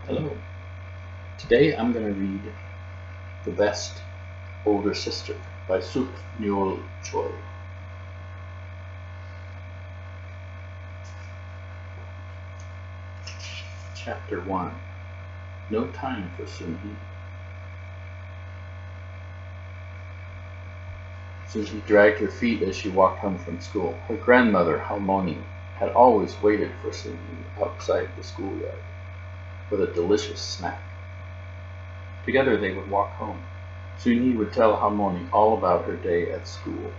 Hello. Today I'm going to read The Best Older Sister by Suk Nyul Choi. Chapter 1. No Time for Sun-hee. Sun-hee dragged her feet as she walked home from school. Her grandmother, Halmoni, had always waited for Sun-hee outside the schoolyard with a delicious snack. Together they would walk home. Sun-hee would tell Halmoni all about her day at school.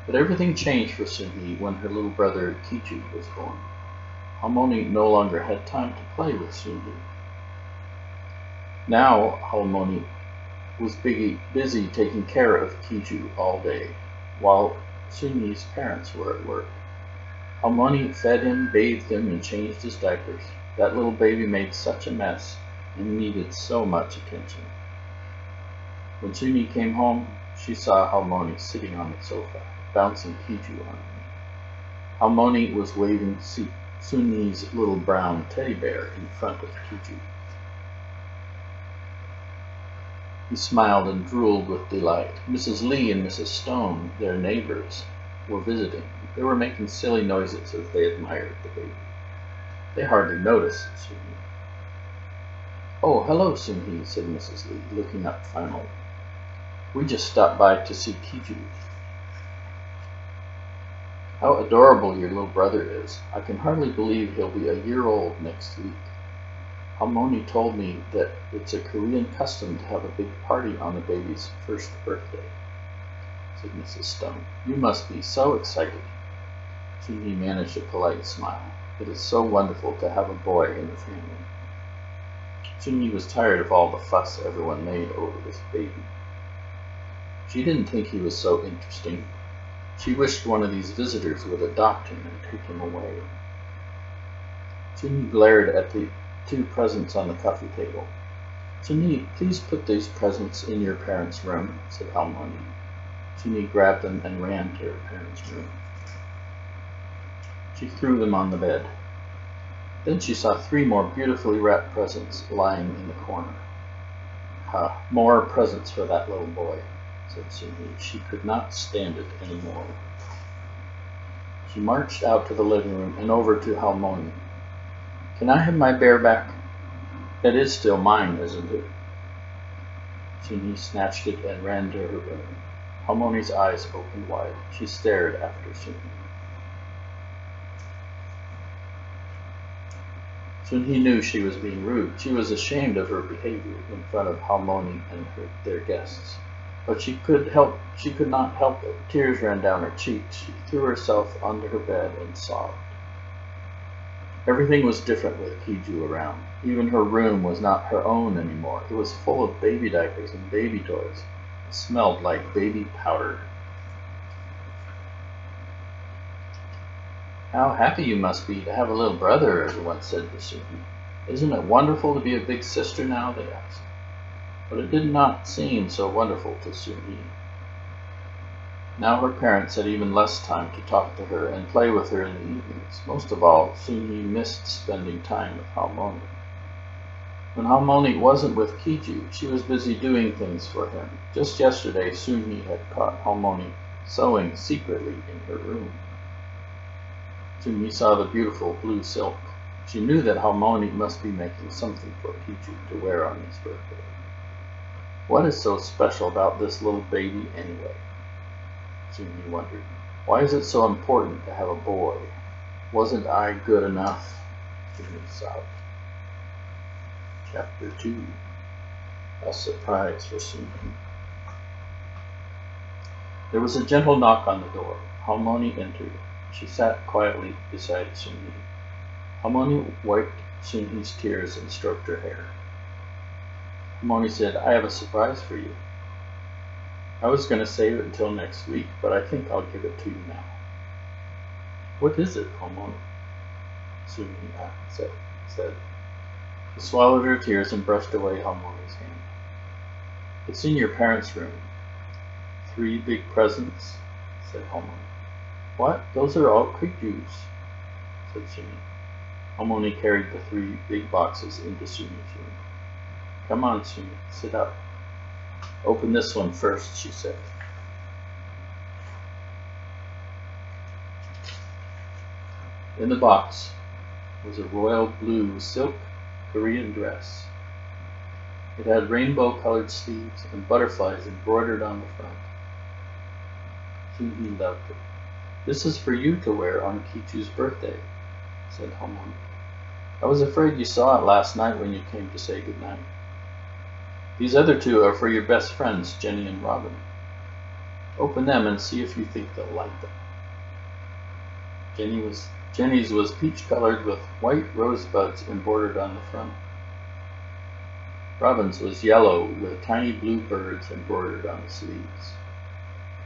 But everything changed for Sun-hee when her little brother Kiju was born. Halmoni no longer had time to play with Sun-hee. Now Halmoni was busy taking care of Kiju all day, while Sun-hee's parents were at work. Halmoni fed him, bathed him, and changed his diapers. That little baby made such a mess and needed so much attention. When Sun-hee came home, she saw Halmoni sitting on the sofa, bouncing Kiju on him. Halmoni was waving Sun-hee's little brown teddy bear in front of Kiju. He smiled and drooled with delight. Mrs. Lee and Mrs. Stone, their neighbors, were visiting. They were making silly noises as they admired the baby. They hardly noticed Sun-hee. "Oh, hello, Sun-hee," said Mrs. Lee, looking up finally. "We just stopped by to see Kiju. How adorable your little brother is. I can hardly believe he'll be a year old next week. Halmoni told me that it's a Korean custom to have a big party on the baby's first birthday," said Mrs. Stone. "You must be so excited." Sun-hee managed a polite smile. "It is so wonderful to have a boy in the family." Sun-hee was tired of all the fuss everyone made over this baby. She didn't think he was so interesting. She wished one of these visitors would adopt him and take him away. Sun-hee glared at the two presents on the coffee table. "Sun-hee, please put these presents in your parents' room," said Halmoni. Sun-hee grabbed them and ran to her parents' room. She threw them on the bed. Then she saw three more beautifully wrapped presents lying in the corner. More presents for that little boy," said Sun-hee. She could not stand it anymore. She marched out to the living room and over to Halmoni. "Can I have my bear back? It is still mine, isn't it?" Sun-hee snatched it and ran to her room. Halmoni's eyes opened wide. She stared after Sun-hee. Sun-hee knew she was being rude. She was ashamed of her behavior in front of Halmoni and their guests. But she could not help it. Tears ran down her cheeks. She threw herself onto her bed and sobbed. Everything was different with Kiju around. Even her room was not her own anymore. It was full of baby diapers and baby toys. It smelled like baby powder. "How happy you must be to have a little brother," everyone said to Sun-hee. "Isn't it wonderful to be a big sister now?" they asked. But it did not seem so wonderful to Sun-hee. Now her parents had even less time to talk to her and play with her in the evenings. Most of all, Sun-hee missed spending time with Halmoni. When Halmoni wasn't with Kiju, she was busy doing things for him. Just yesterday, Sun-hee had caught Halmoni sewing secretly in her room. Sun-hee saw the beautiful blue silk. She knew that Halmoni must be making something for Kiju to wear on his birthday. What is so special about this little baby anyway? Sun-hee wondered. Why is it so important to have a boy? Wasn't I good enough? Sun-hee sobbed. Chapter 2. A Surprise for Sun-hee. There was a gentle knock on the door. Halmoni entered. She sat quietly beside Sun-hee. Halmoni wiped Sun-hee's tears and stroked her hair. Halmoni said, "I have a surprise for you. I was going to save it until next week, but I think I'll give it to you now." "What is it, Halmoni?" Sun-hee said. She swallowed her tears and brushed away Halmoni's hand. "It's in your parents' room." "3 big presents," said Halmoni. "What? Those are all Kiju's," said Sun-hee. Harmony carried the 3 big boxes into Suni's room. Come on, Suni, sit up. Open this one first, she said. In the box was a royal blue silk Korean dress. It had rainbow-colored sleeves and butterflies embroidered on the front. Suni loved it. This is for you to wear on Kiju's birthday, said Harmony. I was afraid you saw it last night when you came to say goodnight. These other 2 are for your best friends, Jenny and Robin. Open them and see if you think they'll like them. Jenny's was peach-colored with white rosebuds embroidered on the front. Robin's was yellow with tiny blue birds embroidered on the sleeves.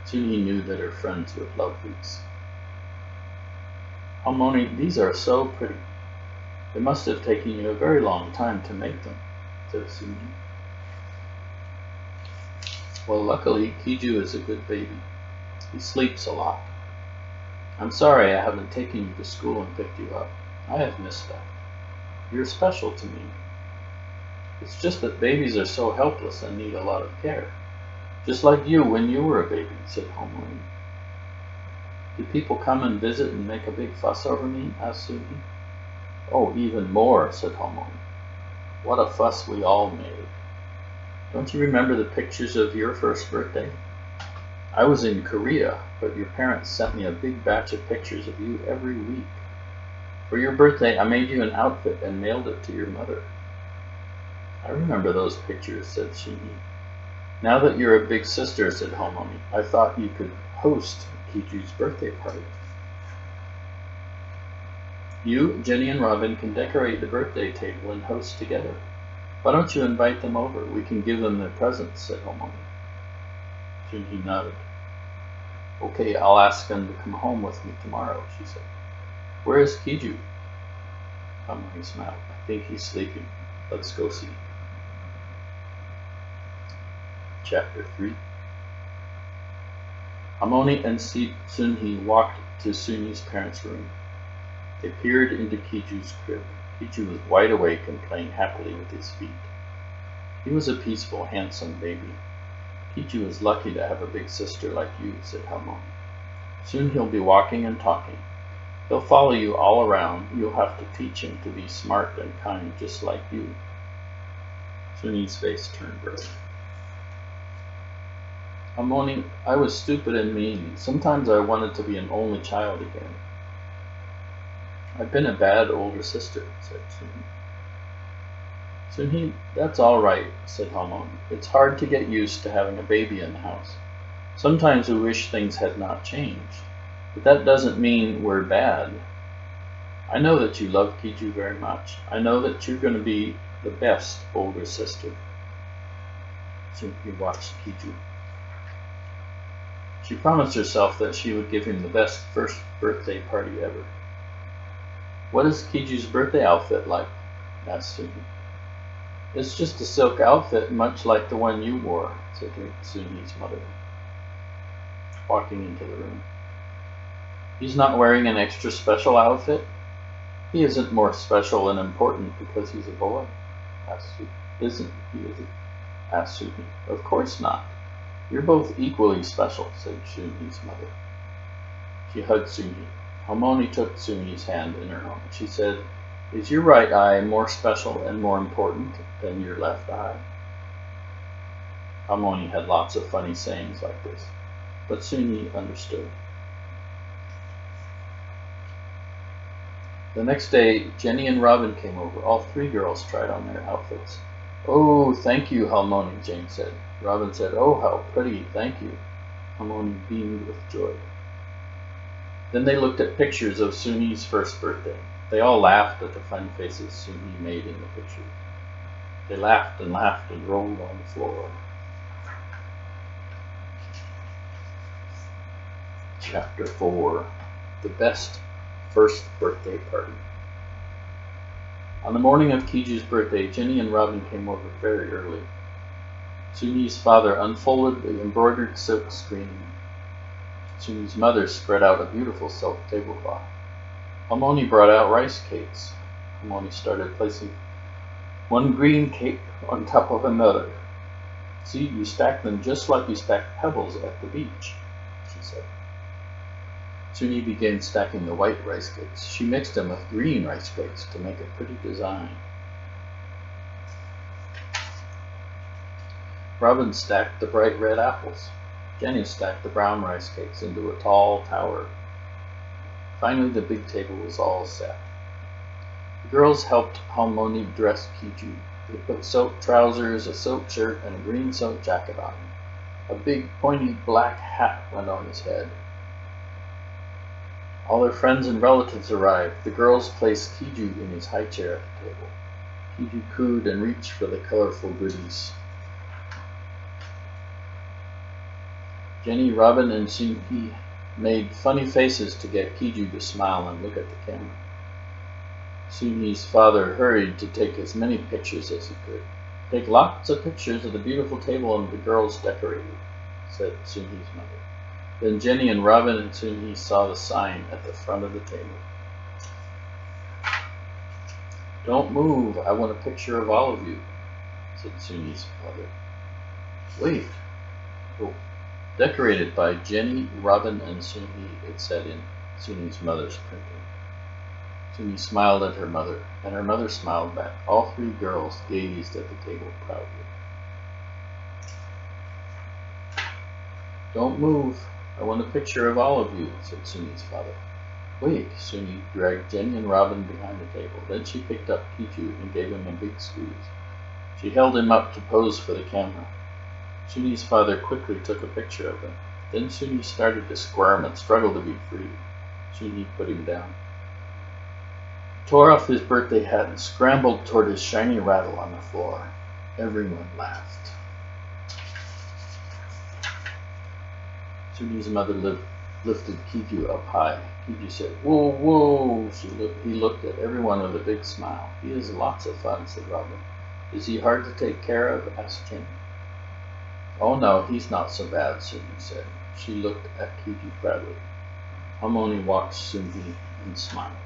Suni knew that her friends would love these. Harmony, these are so pretty. It must have taken you a very long time to make them, said Suni. Well, luckily, Kiju is a good baby. He sleeps a lot. I'm sorry I haven't taken you to school and picked you up. I have missed that. You're special to me. It's just that babies are so helpless and need a lot of care. Just like you when you were a baby, said Harmony. Do people come and visit and make a big fuss over me? Asked Suni. Oh, even more, said Harmony. What a fuss we all made. Don't you remember the pictures of your first birthday? I was in Korea, but your parents sent me a big batch of pictures of you every week. For your birthday, I made you an outfit and mailed it to your mother. I remember those pictures, said Suni. Now that you're a big sister, said Harmony, I thought you could host Kiju's birthday party. You, Jenny, and Robin can decorate the birthday table and host together. Why don't you invite them over? We can give them their presents, said Harmony. Suni nodded. Okay, I'll ask them to come home with me tomorrow, she said. Where is Kiju? Harmony smiled. I think he's sleeping. Let's go see. Chapter 3. Harmony and Sunhee walked to Suni's parents' room. They peered into Kiju's crib. Kiju was wide awake and playing happily with his feet. He was a peaceful, handsome baby. Kiju is lucky to have a big sister like you, said Harmony. Soon he'll be walking and talking. He'll follow you all around. You'll have to teach him to be smart and kind just like you. Suni's face turned red. Harmony, I was stupid and mean. Sometimes I wanted to be an only child again. I've been a bad older sister, said Suni. Sunhee, that's all right, said Harmony. It's hard to get used to having a baby in the house. Sometimes we wish things had not changed, but that doesn't mean we're bad. I know that you love Kiju very much. I know that you're going to be the best older sister. Sunhee watched Kiju. She promised herself that she would give him the best first birthday party ever. What is Kiju's birthday outfit like? Asked Sunhee. It's just a silk outfit, much like the one you wore, said Sunhee's mother, walking into the room. He's not wearing an extra special outfit? He isn't more special and important because he's a boy, asked Sunhee. Isn't he, is it? Asked Sunhee. Of course not. You're both equally special, said Sunhee's mother. She hugged Sunhee. Harmony took Sunhee's hand in her own. She said, Is your right eye more special and more important than your left eye? Harmony had lots of funny sayings like this, but Sunhee understood. The next day, Jenny and Robin came over. All 3 girls tried on their outfits. Oh, thank you, Harmony, Jane said. Robin said, Oh, how pretty, thank you. Harmony beamed with joy. Then they looked at pictures of Sunhee's first birthday. They all laughed at the fun faces Sunhee made in the pictures. They laughed and rolled on the floor. Chapter 4. The Best First Birthday Party. On the morning of Kiju's birthday, Jenny and Robin came over very early. Sunhee's father unfolded the embroidered silk screen. Sunhee's mother spread out a beautiful silk tablecloth. Harmony brought out rice cakes. Harmony started placing one green cake on top of another. See, you stack them just like you stack pebbles at the beach, she said. Soon began stacking the white rice cakes. She mixed them with green rice cakes to make a pretty design. Robin stacked the bright red apples. Jenny stacked the brown rice cakes into a tall tower. Finally, the big table was all set. The girls helped Harmony dress Kiju. They put silk trousers, a silk shirt, and a green silk jacket on him. A big pointy black hat went on his head. All their friends and relatives arrived. The girls placed Kiju in his high chair at the table. Kiju cooed and reached for the colorful goodies. Jenny, Robin, and Soon-Hee made funny faces to get Kiju to smile and look at the camera. Soon-Hee's father hurried to take as many pictures as he could. Take lots of pictures of the beautiful table and the girls decorated, said Soon-Hee's mother. Then Jenny and Robin and Soon-Hee saw the sign at the front of the table. Don't move, I want a picture of all of you, said Soon-Hee's father. Wait. Oh. Decorated by Jenny, Robin, and Soon-Hee, it said in Soon-Hee's mother's printing. Soon-Hee smiled at her mother, and her mother smiled back. All three girls gazed at the table proudly. Don't move. I want a picture of all of you, said Soon-Hee's father. Wait, Soon-Hee dragged Jenny and Robin behind the table. Then she picked up Kiju and gave him a big squeeze. She held him up to pose for the camera. Soon-Hee's father quickly took a picture of them. Then Soon-Hee started to squirm and struggle to be free. Soon-Hee put him down. He tore off his birthday hat and scrambled toward his shiny rattle on the floor. Everyone laughed. Soon-Hee's mother lifted Kiju up high. Kiju said, "Whoa, whoa!" He looked at everyone with a big smile. "He is lots of fun," said Robin. "Is he hard to take care of?" asked Jenny. "Oh no, he's not so bad," Soon-Hee said. She looked at Kiju proudly. Harmony watched Soon-Hee and smiled.